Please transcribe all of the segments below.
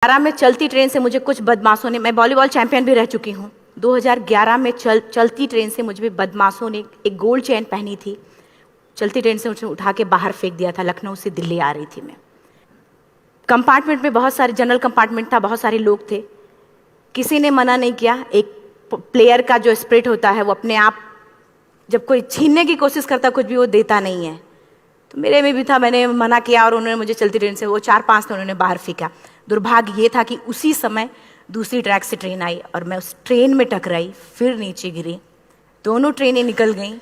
2011 में चलती ट्रेन से मुझे कुछ बदमाशों ने, मैं वॉलीबॉल चैंपियन भी रह चुकी हूँ, 2011 में चलती ट्रेन से मुझे बदमाशों ने एक गोल्ड चेन पहनी थी, चलती ट्रेन से मुझे उठा के बाहर फेंक दिया था। लखनऊ से दिल्ली आ रही थी मैं। कंपार्टमेंट में बहुत सारे, जनरल कंपार्टमेंट था, बहुत सारे लोग थे, किसी ने मना नहीं किया। एक प्लेयर का जो स्पिरिट होता है वो अपने आप, जब कोई छीनने की कोशिश करता कुछ भी, वो देता नहीं है। तो मेरे में भी था, मैंने मना किया और उन्होंने मुझे चलती ट्रेन से, वो 4-5 थे, उन्होंने बाहर फेंका। दुर्भाग्य ये था कि उसी समय दूसरी ट्रैक से ट्रेन आई और मैं उस ट्रेन में टकराई, फिर नीचे गिरी, दोनों ट्रेनें निकल गईं।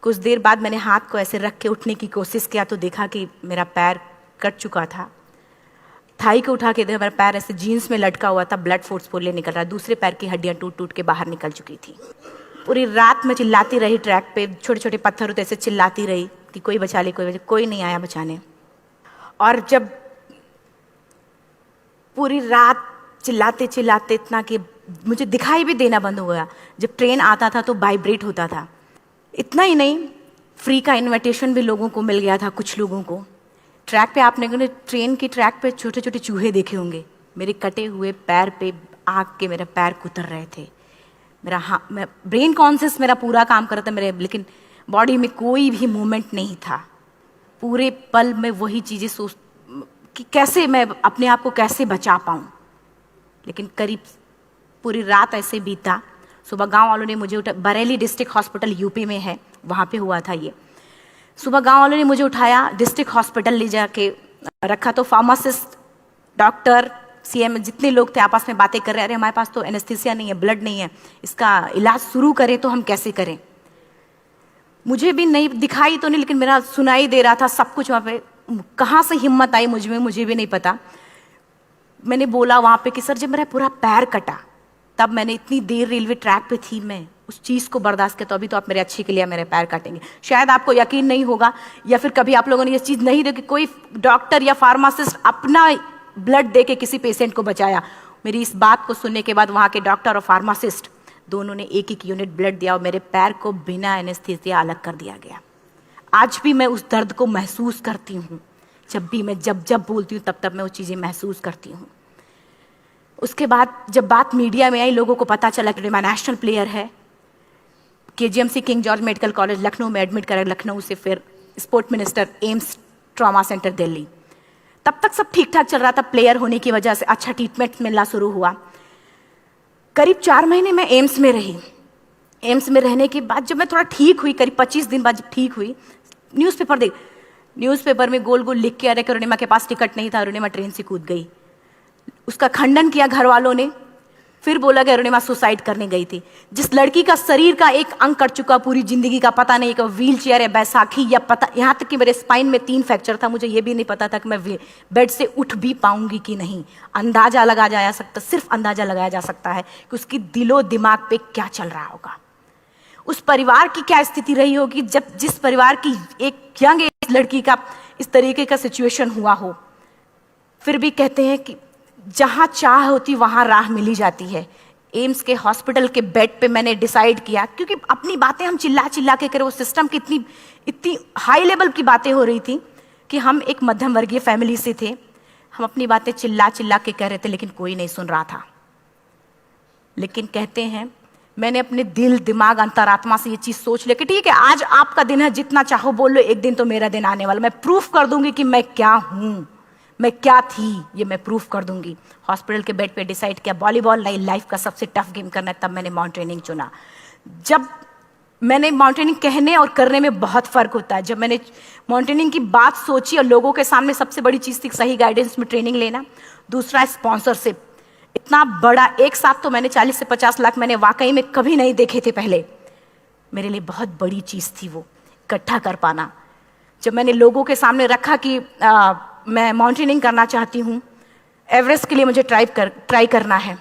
कुछ देर बाद मैंने हाथ को ऐसे रख के उठने की कोशिश किया तो देखा कि मेरा पैर कट चुका था। थाई को उठा के देखा, मेरा पैर ऐसे जीन्स में लटका हुआ था, ब्लड फोर्सफुली निकल रहा, दूसरे पैर की हड्डियाँ टूट टूट के बाहर निकल चुकी थी। पूरी रात मैं चिल्लाती रही ट्रैक पे, छोटे छोटे पत्थर होते ऐसे चिल्लाती रही कि कोई बचा ले, कोई नहीं आया बचाने। और जब पूरी रात चिल्लाते चिल्लाते इतना कि मुझे दिखाई भी देना बंद हो गया, जब ट्रेन आता था तो वाइब्रेट होता था। इतना ही नहीं, फ्री का इन्विटेशन भी लोगों को मिल गया था, कुछ लोगों को। ट्रैक पे आपने ट्रेन की ट्रैक पे छोटे छोटे चूहे देखे होंगे, मेरे कटे हुए पैर पे आग के मेरे पैर कुतर रहे थे। मैं ब्रेन कॉन्शियस मेरा पूरा काम कर रहा था मेरे, लेकिन बॉडी में कोई भी मूवमेंट नहीं था। पूरे पल में वही चीज़ें सोच कि कैसे मैं अपने आप को कैसे बचा पाऊँ। लेकिन करीब पूरी रात ऐसे बीता। सुबह गांव वालों ने मुझे बरेली डिस्ट्रिक्ट हॉस्पिटल यूपी में है, वहाँ पे हुआ था ये। सुबह गांव वालों ने मुझे उठाया, डिस्ट्रिक्ट हॉस्पिटल ले जाके रखा। तो फार्मासिस्ट, डॉक्टर, सीएम, जितने लोग थे आपस में बातें कर रहे, अरे हमारे पास तो एनेस्थीसिया नहीं है, ब्लड नहीं है, इसका इलाज शुरू करें तो हम कैसे करें। मुझे भी नहीं दिखाई तो नहीं, लेकिन मेरा सुनाई दे रहा था सब कुछ वहाँ पे। कहाँ से हिम्मत आई मुझ में, मुझे भी नहीं पता। मैंने बोला वहाँ पे कि सर जब मेरा पूरा पैर कटा, तब मैंने इतनी देर रेलवे ट्रैक पे थी, मैं उस चीज़ को बर्दाश्त किया, तो अभी तो आप मेरे अच्छे के लिए मेरे पैर काटेंगे। शायद आपको यकीन नहीं होगा, या फिर कभी आप लोगों ने ये चीज़ नहीं देखी, कोई डॉक्टर या फार्मासिस्ट अपना ब्लड दे के किसी पेशेंट को बचाया। मेरी इस बात को सुनने के बाद वहाँ के डॉक्टर और फार्मासिस्ट दोनों ने एक एक यूनिट ब्लड दिया और मेरे पैर को बिना एनेस्थीसिया अलग कर दिया गया। आज भी मैं उस दर्द को महसूस करती हूँ। जब भी मैं जब बोलती हूँ तब मैं वो चीज़ें महसूस करती हूँ। उसके बाद जब बात मीडिया में आई, लोगों को पता चला कि मैं नेशनल प्लेयर है, KGMC king George medical college Lucknow में एडमिट करा, लखनऊ से फिर sport minister, AIIMS trauma centre Delhi. तब तक सब ठीक ठाक चल रहा था, प्लेयर होने की वजह से अच्छा ट्रीटमेंट मिलना शुरू हुआ। करीब 4 महीने मैं एम्स में रही। एम्स में रहने के बाद जब मैं थोड़ा ठीक हुई, करीब 25 दिन बाद जब ठीक हुई, न्यूज़पेपर में गोल गोल लिख के आ रहे कि अरुणिमा के पास टिकट नहीं था, अरुणिमा ट्रेन से कूद गई। उसका खंडन किया घर वालों ने, फिर बोला कि अरुणिमा सुसाइड करने गई थी। जिस लड़की का शरीर का एक अंग कट चुका, पूरी जिंदगी का पता नहीं कि व्हील चेयर है, बैसाखी या पता, यहाँ तक कि मेरे स्पाइन में 3 फ्रैक्चर था, मुझे ये भी नहीं पता था कि मैं बेड से उठ भी पाऊंगी कि नहीं। अंदाजा लगाया जा सकता, सिर्फ अंदाजा लगाया जा सकता है कि उसकी दिलो दिमाग पे क्या चल रहा होगा, उस परिवार की क्या स्थिति रही होगी जब जिस परिवार की एक यंग एज लड़की का इस तरीके का सिचुएशन हुआ हो। फिर भी कहते हैं कि जहाँ चाह होती वहाँ राह मिली जाती है। एम्स के हॉस्पिटल के बेड पे मैंने डिसाइड किया, क्योंकि अपनी बातें हम चिल्ला चिल्ला के करें, वो सिस्टम की इतनी हाई लेवल की बातें हो रही थी कि हम एक मध्यम वर्गीय फैमिली से थे, हम अपनी बातें चिल्ला चिल्ला के कह रहे थे, लेकिन कोई नहीं सुन रहा था। लेकिन कहते हैं मैंने अपने दिल, दिमाग, अंतरात्मा से ये चीज़ सोच लिया कि ठीक है, आज आपका दिन है, जितना चाहो बोल लो, एक दिन तो मेरा दिन आने वाला, मैं प्रूफ कर दूंगी कि मैं क्या हूँ, मैं क्या थी, ये मैं प्रूफ कर दूंगी। हॉस्पिटल के बेड पे डिसाइड किया वॉलीबॉल नहीं, लाइफ का सबसे टफ गेम करना है, तब मैंने माउंटेनिंग चुना। जब मैंने माउंटेनिंग कहने और करने में बहुत फ़र्क होता है। जब मैंने माउंटेनिंग की बात सोची और लोगों के सामने, सबसे बड़ी चीज़ थी सही गाइडेंस में ट्रेनिंग लेना, दूसरा स्पॉन्सरशिप। इतना बड़ा एक साथ तो मैंने 40 से 50 लाख मैंने वाकई में कभी नहीं देखे थे पहले। मेरे लिए बहुत बड़ी चीज़ थी वो इकट्ठा कर पाना। जब मैंने लोगों के सामने रखा कि मैं माउंटेनिंग करना चाहती हूँ, एवरेस्ट के लिए मुझे ट्राई करना है,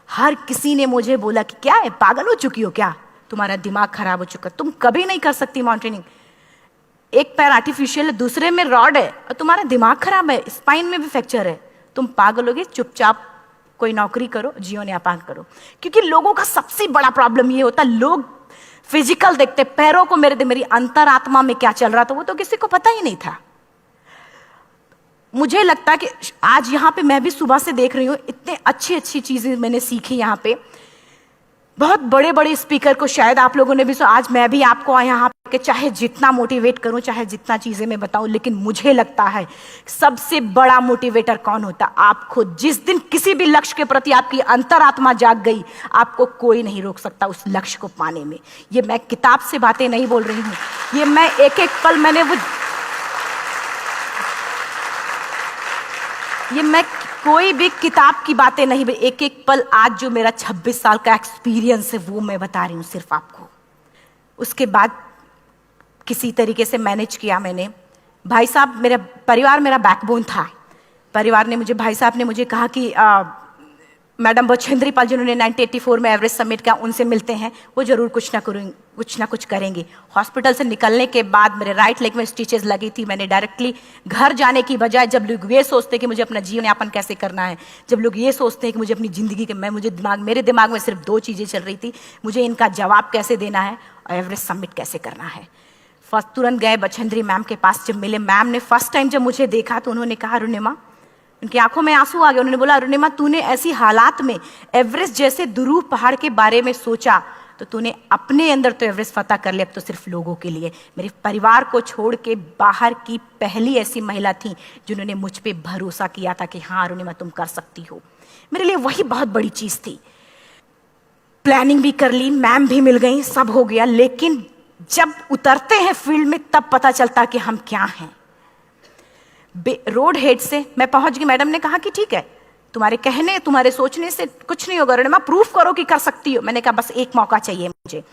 हर किसी ने मुझे बोला कि क्या है, पागल हो चुकी हो क्या, तुम्हारा दिमाग खराब हो चुका, तुम कभी नहीं कर सकती माउंटेनिंग। एक पैर आर्टिफिशियल है, दूसरे में रॉड है, और तुम्हारा दिमाग खराब है, स्पाइन में भी फ्रैक्चर है, तुम पागल होगे, चुपचाप कोई नौकरी करो, जियो न्यापान करो। क्योंकि लोगों का सबसे बड़ा प्रॉब्लम ये होता है, लोग फिजिकल देखते, पैरों को मेरी अंतरात्मा में क्या चल रहा था वो तो किसी को पता ही नहीं था। मुझे लगता है कि आज यहाँ पे मैं भी सुबह से देख रही हूँ, इतने अच्छी अच्छी चीज़ें मैंने सीखी यहाँ पे। बहुत बड़े बड़े स्पीकर को शायद आप लोगों ने भी सुना। आज मैं भी आपको यहाँ पे चाहे जितना मोटिवेट करूँ, चाहे जितना चीज़ें मैं बताऊँ, लेकिन मुझे लगता है सबसे बड़ा मोटिवेटर कौन होता? आप खुद। जिस दिन किसी भी लक्ष्य के प्रति आपकी अंतरात्मा जाग गई, आपको कोई नहीं रोक सकता उस लक्ष्य को पाने में। ये मैं किताब से बातें नहीं बोल रही हूँ, ये मैं एक एक पल मैंने मैं कोई भी किताब की बातें नहीं, एक एक पल आज जो मेरा 26 साल का एक्सपीरियंस है वो मैं बता रही हूँ सिर्फ आपको। उसके बाद किसी तरीके से मैनेज किया मैंने। भाई साहब, मेरा परिवार मेरा बैकबोन था। परिवार ने मुझे, भाई साहब ने मुझे कहा कि मैडम बछेंद्री पाल जिन्होंने 1984 में एवरेस्ट समिट किया, उनसे मिलते हैं, वो जरूर कुछ ना कुछ करेंगे। हॉस्पिटल से निकलने के बाद मेरे राइट लेग में स्टिचेस लगी थी। मैंने डायरेक्टली घर जाने की बजाय, जब लोग ये सोचते कि मुझे अपना जीवन यापन कैसे करना है, जब लोग ये सोचते हैं कि मुझे अपनी ज़िंदगी के, मेरे दिमाग में सिर्फ 2 चीज़ें चल रही थी, मुझे इनका जवाब कैसे देना है और एवरेस्ट समिट कैसे करना है। फर्स्ट तुरंत गए बछेंद्री मैम के पास। जब मिले, मैम ने फर्स्ट टाइम जब मुझे देखा तो उन्होंने कहा, अरुणिमा, उनकी आंखों में आंसू आ गए। उन्होंने बोला, अरुणिमा, तूने ऐसी हालात में एवरेस्ट जैसे दुरूह पहाड़ के बारे में सोचा तो तूने अपने अंदर तो एवरेस्ट फतह कर लिया, अब तो सिर्फ लोगों के लिए। मेरे परिवार को छोड़ के बाहर की पहली ऐसी महिला थी जिन्होंने मुझ पे भरोसा किया था कि हाँ अरुणिमा, तुम कर सकती हो। मेरे लिए वही बहुत बड़ी चीज थी। प्लानिंग भी कर ली, मैम भी मिल गई, सब हो गया। लेकिन जब उतरते हैं फील्ड में तब पता चलता कि हम क्या हैं। रोड हेड से मैं पहुंच गई। मैडम ने कहा कि ठीक है, तुम्हारे कहने, तुम्हारे सोचने से कुछ नहीं होगा अरुणिमा, प्रूफ करो कि कर सकती हो। मैंने कहा बस एक मौका चाहिए मुझे।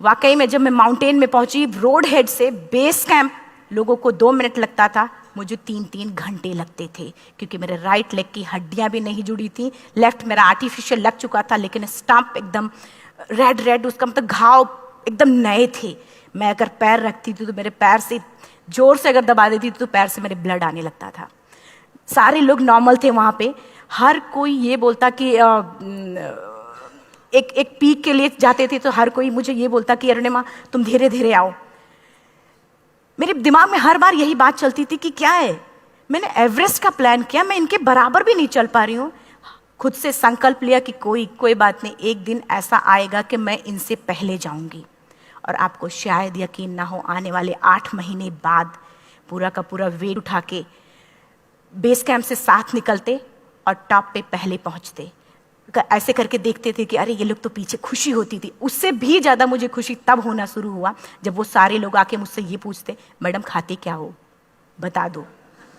वाकई में जब मैं माउंटेन में पहुंची, रोड हेड से बेस कैंप लोगों को 2 मिनट लगता था, मुझे 3-3 घंटे लगते थे, क्योंकि मेरे राइट लेग की हड्डियां भी नहीं जुड़ी थी। लेफ्ट मेरा आर्टिफिशियल लग चुका था, लेकिन स्टंप एकदम रेड, उसका मतलब घाव एकदम नए थे। मैं अगर पैर रखती थी तो मेरे पैर से जोर से अगर दबा देती थी तो पैर से मेरे ब्लड आने लगता था। सारे लोग नॉर्मल थे वहाँ पे। हर कोई ये बोलता कि एक पीक के लिए जाते थे तो हर कोई मुझे ये बोलता कि अरुणिमा, तुम धीरे धीरे आओ। मेरे दिमाग में हर बार यही बात चलती थी कि क्या है, मैंने एवरेस्ट का प्लान किया, मैं इनके बराबर भी नहीं चल पा रही हूँ। खुद से संकल्प लिया कि कोई बात नहीं, एक दिन ऐसा आएगा कि मैं इनसे पहले जाऊंगी। और आपको शायद यकीन ना हो, आने वाले 8 महीने बाद पूरा का पूरा वेट उठा के बेस कैंप से साथ निकलते और टॉप पे पहले पहुंचते। ऐसे करके देखते थे कि अरे ये लोग तो पीछे। खुशी होती थी। उससे भी ज़्यादा मुझे खुशी तब होना शुरू हुआ जब वो सारे लोग आके मुझसे ये पूछते, मैडम खाते क्या हो, बता दो।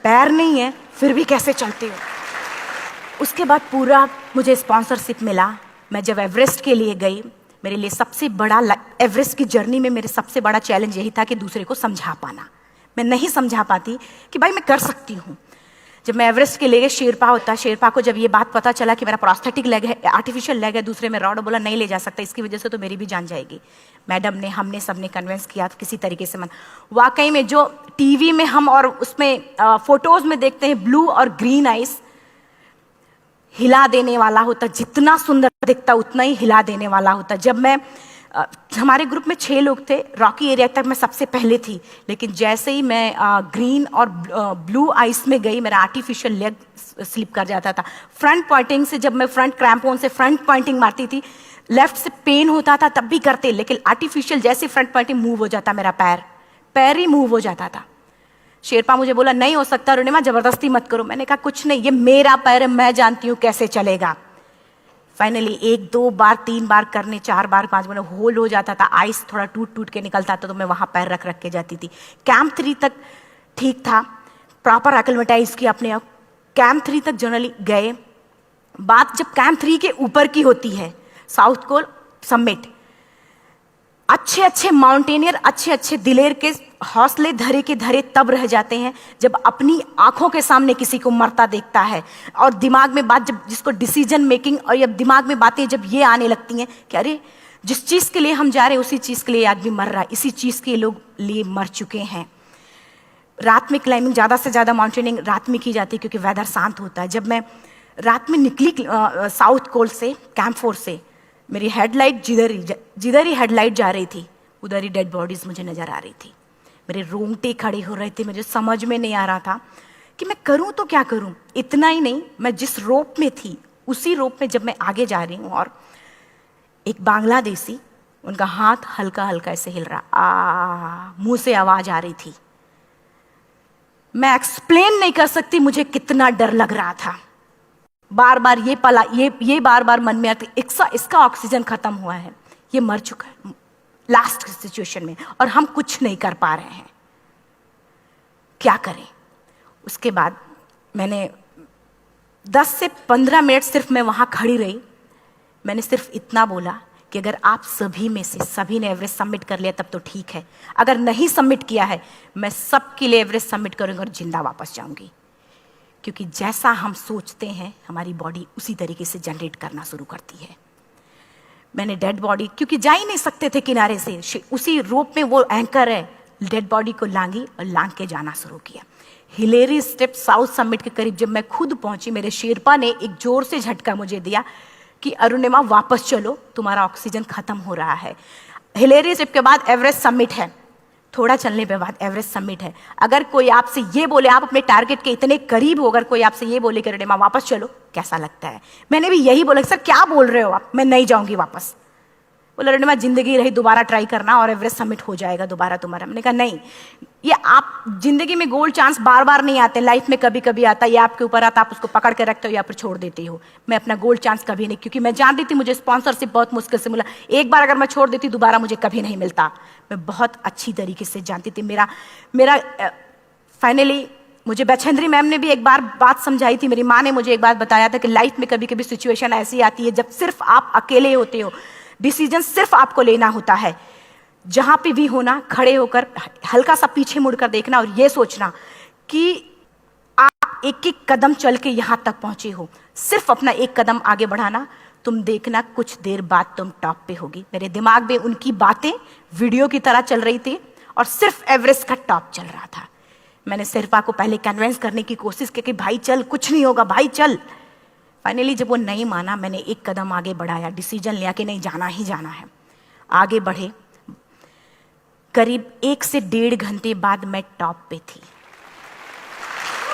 पैर नहीं है फिर भी कैसे चलते हो। उसके बाद पूरा मुझे स्पॉन्सरशिप मिला। मैं जब एवरेस्ट के लिए गई, मेरे लिए सबसे बड़ा, एवरेस्ट की जर्नी में मेरे सबसे बड़ा चैलेंज यही था कि दूसरे को समझा पाना। मैं नहीं समझा पाती कि भाई मैं कर सकती हूँ। जब मैं एवरेस्ट के लिए गई, शेरपा होता, शेरपा को जब ये बात पता चला कि मेरा प्रोस्थेटिक लेग है, आर्टिफिशियल लेग है, दूसरे में रॉड, बोला नहीं ले जा सकता, इसकी वजह से तो मेरी भी जान जाएगी। मैडम ने, हमने सबने कन्विंस किया तो किसी तरीके से मन। वाकई में जो टीवी में हम और उसमें फोटोज में देखते हैं ब्लू और ग्रीन आइस, हिला देने वाला होता, जितना सुंदर दिखता उतना ही हिला देने वाला होता। जब मैं हमारे ग्रुप में 6 लोग थे, रॉकी एरिया तक मैं सबसे पहले थी, लेकिन जैसे ही मैं ग्रीन और ब्लू आइस में गई, मेरा आर्टिफिशियल लेग स्लिप कर जाता था। फ्रंट पॉइंटिंग से, जब मैं फ्रंट क्रैम्पोन से फ्रंट पॉइंटिंग मारती थी, लेफ्ट से पेन होता था तब भी करते, लेकिन आर्टिफिशियल जैसे फ्रंट पॉइंटिंग मूव हो जाता, मेरा पैर ही मूव हो जाता था। शेरपा मुझे बोला नहीं हो सकता अरुणिमा, जबरदस्ती मत करो। मैंने कहा कुछ नहीं, ये मेरा पैर है, मैं जानती हूँ कैसे चलेगा। फाइनली 1, 2 बार, 3 बार करने, 4 बार, 5 बार होल हो जाता था। आइस थोड़ा टूट के निकलता था तो मैं वहाँ पैर रख के जाती थी। कैंप 3 तक ठीक था, प्रॉपर एक्लेमेटाइज किया अपने आप। कैंप 3 तक जनरली गए। बात जब कैंप 3 के ऊपर की होती है, साउथ कोल समिट, अच्छे माउंटेनियर, अच्छे दिलेर के हौसले धरे के धरे तब रह जाते हैं जब अपनी आंखों के सामने किसी को मरता देखता है, और दिमाग में बात, जब जिसको डिसीजन मेकिंग, और जब दिमाग में बातें जब ये आने लगती हैं कि अरे जिस चीज़ के लिए हम जा रहे हैं उसी चीज़ के लिए आदमी मर रहा है, इसी चीज़ के लोग लिए मर चुके हैं। रात में क्लाइंबिंग, ज़्यादा से ज़्यादा माउंटेनिंग रात में की जाती है क्योंकि वेदर शांत होता है। जब मैं रात में निकली साउथ कोल से, कैंप 4 से, मेरी हेडलाइट जिधर ही हेडलाइट जा रही थी उधर ही डेड बॉडीज मुझे नज़र आ रही थी। मेरे रोंगटे खड़े हो रहे थे। मुझे समझ में नहीं आ रहा था कि मैं करूं तो क्या करूं। इतना ही नहीं, मैं जिस रोप में थी उसी रोप में जब मैं आगे जा रही हूं और एक बांग्लादेशी, उनका हाथ हल्का हल्का ऐसे हिल रहा, मुंह से आवाज आ रही थी। मैं एक्सप्लेन नहीं कर सकती मुझे कितना डर लग रहा था। बार बार ये बार बार मन में आती, इसका ऑक्सीजन खत्म हुआ है, ये मर चुका है लास्ट सिचुएशन में, और हम कुछ नहीं कर पा रहे हैं, क्या करें। उसके बाद मैंने 10 से 15 मिनट सिर्फ मैं वहां खड़ी रही। मैंने सिर्फ इतना बोला कि अगर आप सभी में से सभी ने एवरेस्ट सबमिट कर लिया तब तो ठीक है, अगर नहीं सबमिट किया है मैं सबके लिए एवरेस्ट सबमिट करूंगी और जिंदा वापस जाऊंगी। क्योंकि जैसा हम सोचते हैं हमारी बॉडी उसी तरीके से जनरेट करना शुरू करती है। मैंने डेड बॉडी, क्योंकि जा ही नहीं सकते थे किनारे से, उसी रोप में वो एंकर है, डेड बॉडी को लांगी और लांग के जाना शुरू किया। हिलेरी स्टेप साउथ समिट के करीब जब मैं खुद पहुंची, मेरे शेरपा ने एक जोर से झटका मुझे दिया कि अरुणिमा वापस चलो, तुम्हारा ऑक्सीजन खत्म हो रहा है। हिलेरी स्टेप के बाद एवरेस्ट समिट है, थोड़ा चलने पे बाद एवरेस्ट समिट है। अगर कोई आपसे ये बोले, आप अपने टारगेट के इतने करीब हो, अगर कोई आपसे ये बोले कि अरुणिमा वापस चलो, कैसा लगता है। मैंने भी यही बोला, सर क्या बोल रहे हो आप, मैं नहीं जाऊंगी वापस। बोला अरुणिमा जिंदगी रही, दोबारा ट्राई करना और एवरेस्ट समिट हो जाएगा दोबारा तुम्हारा। मैंने कहा नहीं, ये आप जिंदगी में गोल्ड चांस बार बार नहीं आते, लाइफ में कभी कभी आता है, ये आपके ऊपर आता, आप उसको पकड़ के रखते हो या फिर छोड़ देते हो। मैं अपना गोल्ड चांस कभी नहीं, क्योंकि मैं जानती थी मुझे स्पॉन्सरशिप बहुत मुश्किल से मिला, एक बार अगर मैं छोड़ देती दोबारा मुझे कभी नहीं मिलता। मैं बहुत अच्छी तरीके से जानती थी। मेरा फाइनली मुझे बछेंद्री मैम ने भी एक बार बात समझाई थी, मेरी माँ ने मुझे एक बात बताया था कि लाइफ में कभी कभी सिचुएशन ऐसी आती है जब सिर्फ आप अकेले होते हो, डिसीजन सिर्फ आपको लेना होता है। जहां पे भी होना, खड़े होकर हल्का सा पीछे मुड़कर देखना और ये सोचना कि आप एक एक कदम चल के यहां तक पहुंचे हो, सिर्फ अपना एक कदम आगे बढ़ाना। तुम देखना कुछ देर बाद तुम टॉप पे होगी। मेरे दिमाग में उनकी बातें वीडियो की तरह चल रही थी और सिर्फ एवरेस्ट का टॉप चल रहा था। मैंने शेरपा को पहले कन्विंस करने की कोशिश की कि भाई चल, कुछ नहीं होगा भाई चल। फाइनली जब वो नहीं माना, मैंने एक कदम आगे बढ़ाया, डिसीजन लिया कि नहीं जाना ही जाना है। आगे बढ़े, करीब 1 से 1.5 घंटे बाद मैं टॉप पे थी।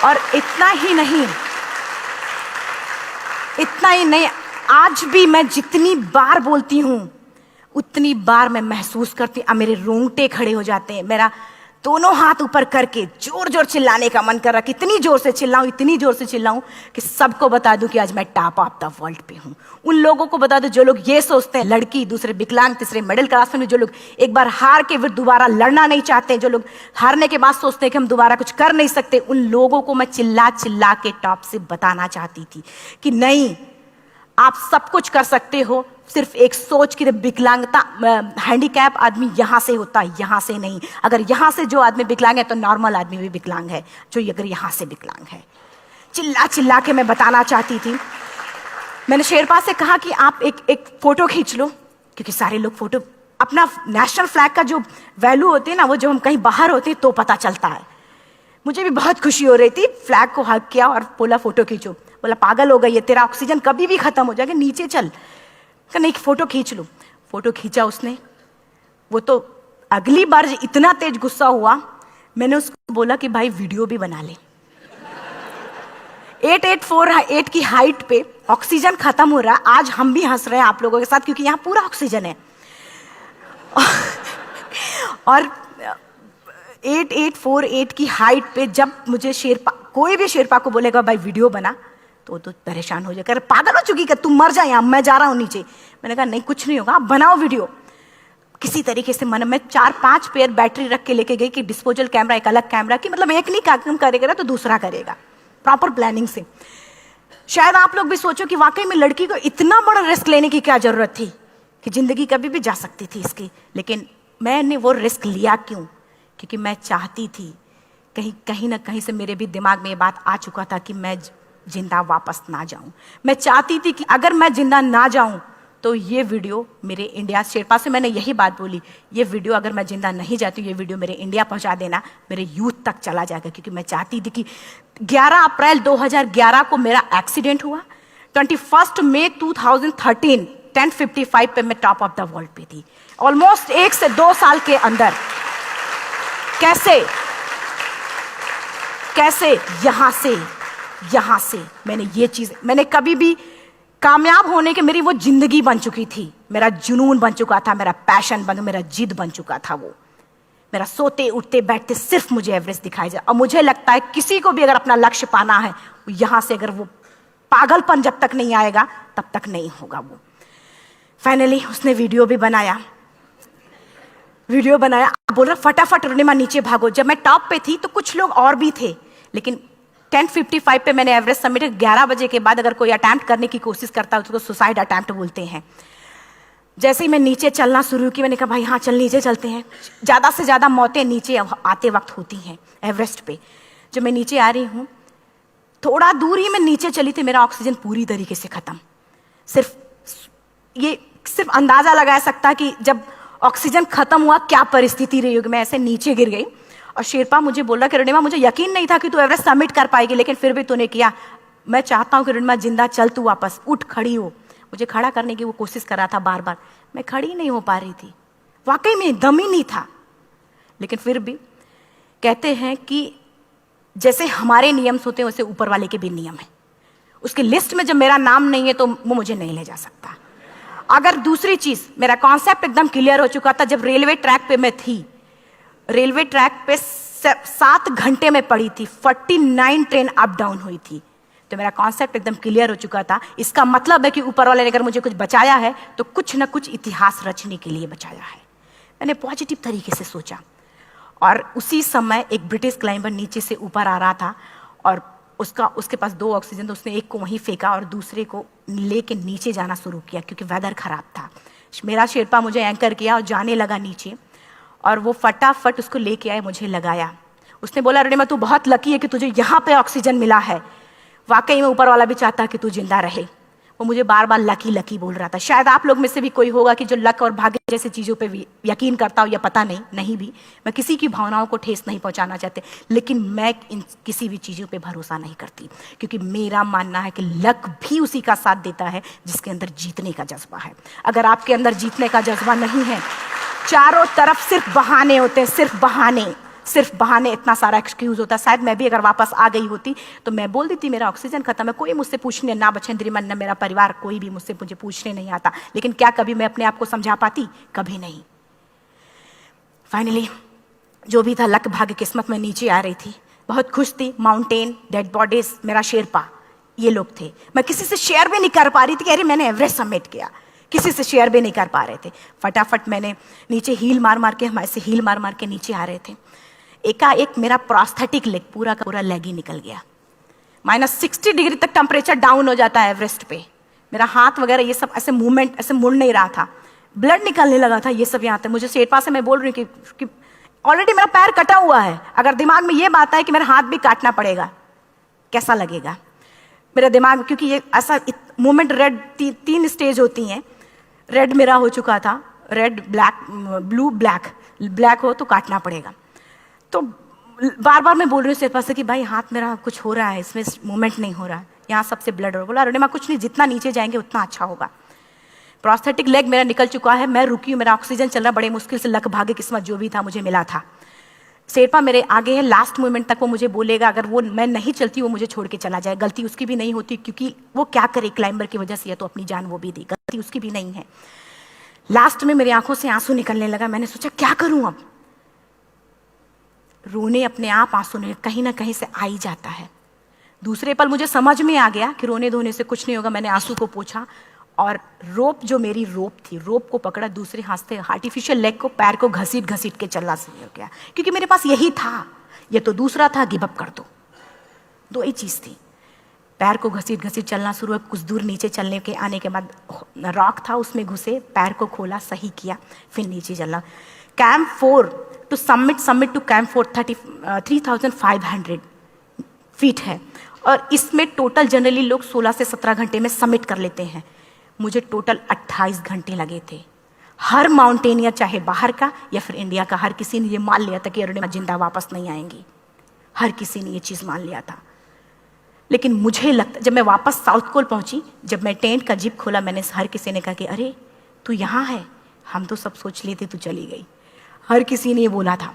और इतना ही नहीं, आज भी मैं जितनी बार बोलती हूं उतनी बार मैं महसूस करती हूं, मेरे रोंगटे खड़े हो जाते हैं। मेरा दोनों हाथ ऊपर करके जोर जोर चिल्लाने का मन कर रहा, कितनी जोर से चिल्लाऊं, इतनी जोर से चिल्लाऊं कि सबको बता दूं कि आज मैं टॉप ऑफ द वर्ल्ड पे हूं। उन लोगों को बता दूं जो लोग ये सोचते हैं, लड़की, दूसरे विकलांग, तीसरे मिडिल क्लास में, जो लोग एक बार हार के फिर दोबारा लड़ना नहीं चाहते, जो लोग हारने के बाद सोचते हैं कि हम दोबारा कुछ कर नहीं सकते, उन लोगों को मैं चिल्ला चिल्ला के टॉप से बताना चाहती थी कि नहीं, आप सब कुछ कर सकते हो। सिर्फ एक सोच की विकलांगता, हैंडीकैप आदमी यहां से होता है, यहां से नहीं। अगर यहां से जो आदमी विकलांग है तो नॉर्मल आदमी भी विकलांग है, जो अगर यहां से विकलांग है। चिल्ला चिल्ला के मैं बताना चाहती थी। मैंने शेरपा से कहा कि आप एक फोटो खींच लो, क्योंकि सारे लोग फोटो, अपना नेशनल फ्लैग का जो वैल्यू होती है ना, वो जो हम कहीं बाहर होते हैं तो पता चलता है। मुझे भी बहुत खुशी हो रही थी। फ्लैग को हग किया और बोला फोटो खींचो। बोला पागल हो गई है, तेरा ऑक्सीजन कभी भी खत्म हो जाएगा, नीचे चल। नहीं, फोटो खींच लो। फोटो खींचा उसने। वो तो अगली बार इतना तेज गुस्सा हुआ, मैंने उसको बोला कि भाई वीडियो भी बना ले। 8848 की हाइट पे ऑक्सीजन खत्म हो रहा है। आज हम भी हंस रहे हैं आप लोगों के साथ, क्योंकि यहाँ पूरा ऑक्सीजन है। और 8848 की हाइट पे जब मुझे शेरपा, कोई भी शेरपा को बोलेगा भाई वीडियो बना, तो परेशान हो जाएगा, पागल हो चुकी क्या, तुम मर जाए, यहाँ मैं जा रहा हूं नीचे। मैंने कहा नहीं, कुछ नहीं होगा, आप बनाओ वीडियो। किसी तरीके से मन में 4-5 पेयर बैटरी रख के लेके गई कि डिस्पोजल कैमरा, एक अलग कैमरा, कि मतलब एक नहीं काम करेगा तो दूसरा करेगा, प्रॉपर प्लानिंग से। शायद आप लोग भी सोचो कि वाकई में लड़की को इतना बड़ा रिस्क लेने की क्या जरूरत थी, कि जिंदगी कभी भी जा सकती थी इसकी। लेकिन मैंने वो रिस्क लिया क्यों? क्योंकि मैं चाहती थी, कहीं ना कहीं से मेरे भी दिमाग में ये बात आ चुका था कि मैं जिंदा वापस ना जाऊं। मैं चाहती थी कि अगर मैं जिंदा ना जाऊं तो ये वीडियो मेरे इंडिया, शेरपा से मैंने यही बात बोली, ये वीडियो अगर मैं जिंदा नहीं जाती, ये वीडियो मेरे इंडिया पहुंचा देना, मेरे यूथ तक चला जाएगा। क्योंकि मैं चाहती थी कि 11 अप्रैल 2011 को मेरा एक्सीडेंट हुआ, 21 मई 2013 10:55 पे मैं टॉप ऑफ द वर्ल्ड पे थी। ऑलमोस्ट 1 से 2 साल के अंदर कैसे कैसे? यहाँ से मैंने ये चीज, मैंने कभी भी कामयाब होने के, मेरी वो जिंदगी बन चुकी थी, मेरा जुनून बन चुका था, मेरा पैशन मेरा जिद बन चुका था। वो मेरा सोते उठते बैठते सिर्फ मुझे एवरेस्ट दिखाई जाए। और मुझे लगता है किसी को भी अगर अपना लक्ष्य पाना है, यहां से अगर वो पागलपन जब तक नहीं आएगा तब तक नहीं होगा। वो फाइनली उसने वीडियो बनाया, बोल रहा फटाफट अरुणिमा नीचे भागो। जब मैं टॉप पे थी तो कुछ लोग और भी थे, लेकिन 10:55 पे मैंने एवरेस्ट समिट, 11 बजे के बाद अगर कोई अटैम्प्ट करने की कोशिश करता है उसको सुसाइड अटैम्प्ट बोलते हैं। जैसे ही मैं नीचे चलना शुरू की, मैंने कहा भाई हाँ चल नीचे चलते हैं। ज़्यादा से ज़्यादा मौतें नीचे आते वक्त होती हैं एवरेस्ट पे। जब मैं नीचे आ रही हूँ, थोड़ा दूर ही मैं नीचे चली थी, मेरा ऑक्सीजन पूरी तरीके से खत्म। सिर्फ अंदाजा लगाया सकता कि जब ऑक्सीजन खत्म हुआ क्या परिस्थिति रही होगी। मैं ऐसे नीचे गिर गई और शेरपा मुझे बोला कि अरुणिमा मुझे यकीन नहीं था कि तू एवरेस्ट सबमिट कर पाएगी, लेकिन फिर भी तूने किया। मैं चाहता हूँ कि अरुणिमा जिंदा चल, तू वापस उठ, खड़ी हो। मुझे खड़ा करने की वो कोशिश कर रहा था बार बार, मैं खड़ी नहीं हो पा रही थी, वाकई में दम ही नहीं था। लेकिन फिर भी कहते हैं कि जैसे हमारे नियम होते हैं वैसे ऊपर वाले के भी नियम है। उसकी लिस्ट में जब मेरा नाम नहीं है तो वो मुझे नहीं ले जा सकता। अगर दूसरी चीज, मेरा कॉन्सेप्ट एकदम क्लियर हो चुका था। जब रेलवे ट्रैक पे मैं थी, रेलवे ट्रैक पे 7 घंटे में पड़ी थी, 49 ट्रेन अप डाउन हुई थी, तो मेरा कॉन्सेप्ट एकदम क्लियर हो चुका था। इसका मतलब है कि ऊपर वाले ने अगर मुझे कुछ बचाया है तो कुछ ना कुछ इतिहास रचने के लिए बचाया है। मैंने पॉजिटिव तरीके से सोचा। और उसी समय एक ब्रिटिश क्लाइंबर नीचे से ऊपर आ रहा था और उसके पास 2 ऑक्सीजन, तो उसने एक को वहीं फेंका और दूसरे को लेके नीचे जाना शुरू किया क्योंकि वेदर खराब था। मेरा शेरपा मुझे एंकर किया और जाने लगा नीचे, और वो फटाफट उसको लेके आए, मुझे लगाया। उसने बोला अरुणिमा तू बहुत लकी है कि तुझे यहाँ पे ऑक्सीजन मिला है। वाकई में ऊपर वाला भी चाहता है कि तू जिंदा रहे। वो मुझे बार बार लकी लकी बोल रहा था। शायद आप लोग में से भी कोई होगा कि जो लक और भाग्य जैसी चीज़ों पे भी यकीन करता हो, या पता नहीं भी। मैं किसी की भावनाओं को ठेस नहीं पहुंचाना चाहती, लेकिन मैं इन किसी भी चीज़ों पे भरोसा नहीं करती, क्योंकि मेरा मानना है कि लक भी उसी का साथ देता है जिसके अंदर जीतने का जज्बा है। अगर आपके अंदर जीतने का जज्बा नहीं है, चारों तरफ सिर्फ बहाने होते हैं, सिर्फ बहाने, इतना सारा एक्सक्यूज होता है। शायद मैं भी अगर वापस आ गई होती तो मैं बोल देती मेरा ऑक्सीजन खत्म है, कोई मुझसे पूछने ना बचेंद्री मन, न मेरा परिवार, कोई भी मुझे पूछने नहीं आता। लेकिन क्या कभी मैं अपने आप को समझा पाती? कभी नहीं। फाइनली जो भी था, लक भाग्य किस्मत में नीचे आ रही थी, बहुत खुश थी। माउंटेन, डेड बॉडीज, मेरा शेरपा, ये लोग थे। मैं किसी से शेयर भी नहीं कर पा रही थी कि अरे मैंने एवरेस्ट सबमिट किया, किसी से शेयर भी नहीं कर पा रहे थे। फटाफट मैंने नीचे हील मार मार के, हमारे से हील मार मार के नीचे आ रहे थे। एकाएक मेरा प्रोस्थेटिक लेग, पूरा का पूरा लेग ही निकल गया। -60 डिग्री तक टेम्परेचर डाउन हो जाता है एवरेस्ट पे। मेरा हाथ वगैरह ये सब ऐसे मूवमेंट, ऐसे मुड़ नहीं रहा था, ब्लड निकलने लगा था, ये सब यहाँ तक। मुझे शेरपा से मैं बोल रही हूँ कि ऑलरेडी मेरा पैर कटा हुआ है, अगर दिमाग में ये बात है कि मेरा हाथ भी काटना पड़ेगा, कैसा लगेगा मेरा दिमाग। क्योंकि ये ऐसा मूवमेंट, रेड 3 स्टेज होती हैं। रेड मेरा हो चुका था, रेड, ब्लैक, ब्लू, ब्लैक हो तो काटना पड़ेगा। तो बार बार मैं बोल रही हूँ शेरपा से कि भाई हाथ मेरा कुछ हो रहा है, इसमें मूवमेंट नहीं हो रहा है, यहाँ सबसे ब्लड हो। बोला अरुणिमा कुछ नहीं, जितना नीचे जाएंगे उतना अच्छा होगा। प्रोस्थेटिक लेग मेरा निकल चुका है, मैं रुकी हूँ, मेरा ऑक्सीजन चल रहा, बड़े मुश्किल से लक भाग्य किस्मत जो भी था मुझे मिला था। शेरपा मेरे आगे है, लास्ट मोमेंट तक वो मुझे बोलेगा, अगर वो मैं नहीं चलती वो मुझे छोड़ के चला जाए। गलती उसकी भी नहीं होती, क्योंकि वो क्या करे, क्लाइंबर की वजह से, या तो अपनी जान वो भी दी, गलती उसकी भी नहीं है। लास्ट में मेरी आंखों से आंसू निकलने लगा। मैंने सोचा क्या करूं अब, रोने अपने आप आंसू ने कहीं ना कहीं से आ ही जाता है। दूसरे पल मुझे समझ में आ गया कि रोने धोने से कुछ नहीं होगा। मैंने आंसू को पोंछा और रोप, जो मेरी रोप थी, रोप को पकड़ा, दूसरे हाथ से आर्टिफिशियल लेग को, पैर को घसीट घसीट के चलना शुरू हो गया, क्योंकि मेरे पास यही था। ये तो दूसरा था, गिव अप कर दो ही चीज थी। पैर को घसीट घसीट चलना शुरू हुआ। कुछ दूर नीचे चलने के आने के बाद रॉक था, उसमें घुसे, पैर को खोला, सही किया, फिर नीचे चला। Camp 4 to submit to camp 4 3500 feet है, और इसमें टोटल जनरली लोग 16 से 17 घंटे में सबमिट कर लेते हैं। मुझे टोटल 28 घंटे लगे थे। हर माउंटेनियर, चाहे बाहर का या फिर इंडिया का, हर किसी ने ये मान लिया था कि अरुणिमा जिंदा वापस नहीं आएंगी। हर किसी ने ये चीज़ मान लिया था। लेकिन मुझे लगता, जब मैं वापस साउथ पोल पहुंची, जब मैं टेंट का जिप खोला, मैंने हर किसी ने कहा कि अरे तू यहाँ है, हम तो सब सोच लिए थे तू चली गई। हर किसी ने ये बोला था।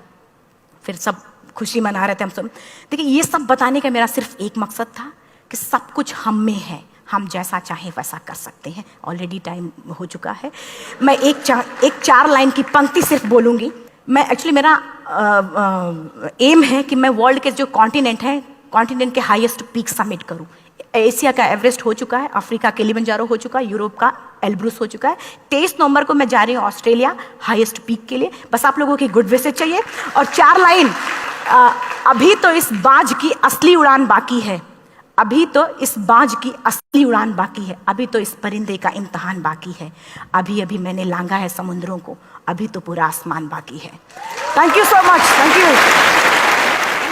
फिर सब खुशी मना रहे थे हम सब। देखिए ये सब बताने का मेरा सिर्फ एक मकसद था कि सब कुछ हम में है, हम जैसा चाहें वैसा कर सकते हैं। ऑलरेडी टाइम हो चुका है। मैं एक 4 लाइन की पंक्ति सिर्फ बोलूँगी। मैं एक्चुअली मेरा एम है कि मैं वर्ल्ड के जो कॉन्टिनेंट हैं, कॉन्टिनेंट के हाईएस्ट पीक समिट करूं। एशिया का एवरेस्ट हो चुका है, अफ्रीका किलिमंजारो हो चुका है, यूरोप का एल्ब्रुस हो चुका है। 23 नवंबर को मैं जा रही हूँ ऑस्ट्रेलिया हाईएस्ट पीक के लिए। बस आप लोगों की गुड विशेस चाहिए। और 4 लाइन, अभी तो इस बाज की असली उड़ान बाकी है, अभी तो इस बाज की असली उड़ान बाकी है, अभी तो इस परिंदे का इम्तहान बाकी है, अभी अभी मैंने लांघा है समुद्रों को, अभी तो पूरा आसमान बाकी है। Thank you so much, thank you.